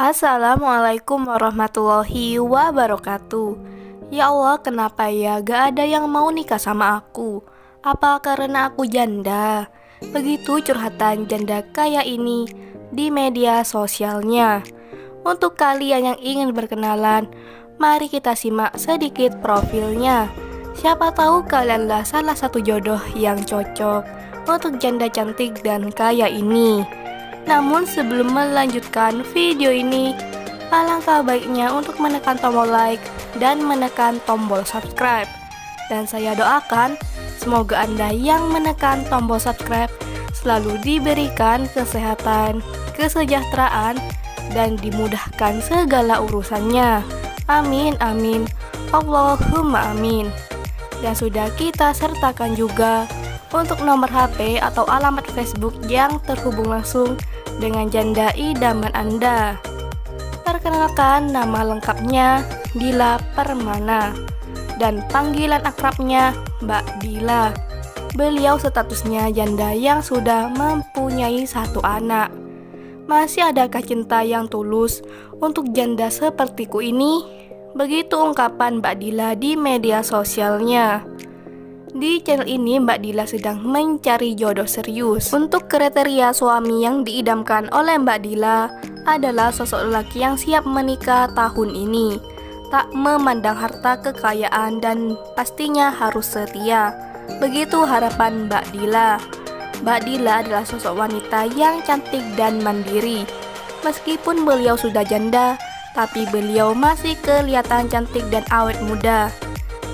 Assalamualaikum warahmatullahi wabarakatuh. Ya Allah, kenapa ya gak ada yang mau nikah sama aku? Apa karena aku janda? Begitu curhatan janda kaya ini di media sosialnya. Untuk kalian yang ingin berkenalan, mari kita simak sedikit profilnya. Siapa tahu kalianlah salah satu jodoh yang cocok untuk janda cantik dan kaya ini. Namun sebelum melanjutkan video ini, alangkah baiknya untuk menekan tombol like dan menekan tombol subscribe. Dan saya doakan semoga Anda yang menekan tombol subscribe selalu diberikan kesehatan, kesejahteraan, dan dimudahkan segala urusannya. Amin, amin, Allahumma amin. Dan sudah kita sertakan juga untuk nomor HP atau alamat Facebook yang terhubung langsung dengan janda idaman Anda. Perkenalkan, nama lengkapnya Dila Permana dan panggilan akrabnya Mbak Dila. Beliau statusnya janda yang sudah mempunyai satu anak. Masih adakah cinta yang tulus untuk janda sepertiku ini? Begitu ungkapan Mbak Dila di media sosialnya. Di channel ini Mbak Dila sedang mencari jodoh serius. Untuk kriteria suami yang diidamkan oleh Mbak Dila adalah sosok lelaki yang siap menikah tahun ini, tak memandang harta kekayaan dan pastinya harus setia. Begitu harapan Mbak Dila. Mbak Dila adalah sosok wanita yang cantik dan mandiri. Meskipun beliau sudah janda, tapi beliau masih kelihatan cantik dan awet muda.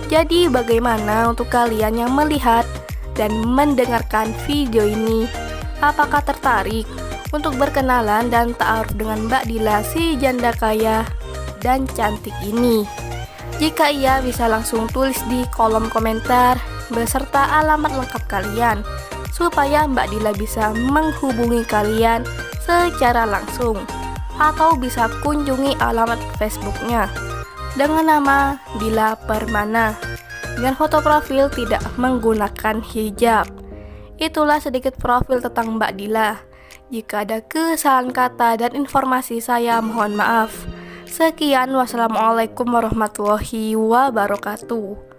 Jadi bagaimana untuk kalian yang melihat dan mendengarkan video ini? Apakah tertarik untuk berkenalan dan ta'aruf dengan Mbak Dila si janda kaya dan cantik ini? Jika iya, bisa langsung tulis di kolom komentar beserta alamat lengkap kalian supaya Mbak Dila bisa menghubungi kalian secara langsung, atau bisa kunjungi alamat Facebooknya dengan nama Dila Permana dengan foto profil tidak menggunakan hijab. Itulah sedikit profil tentang Mbak Dila. Jika ada kesalahan kata dan informasi, saya mohon maaf. Sekian, wassalamualaikum warahmatullahi wabarakatuh.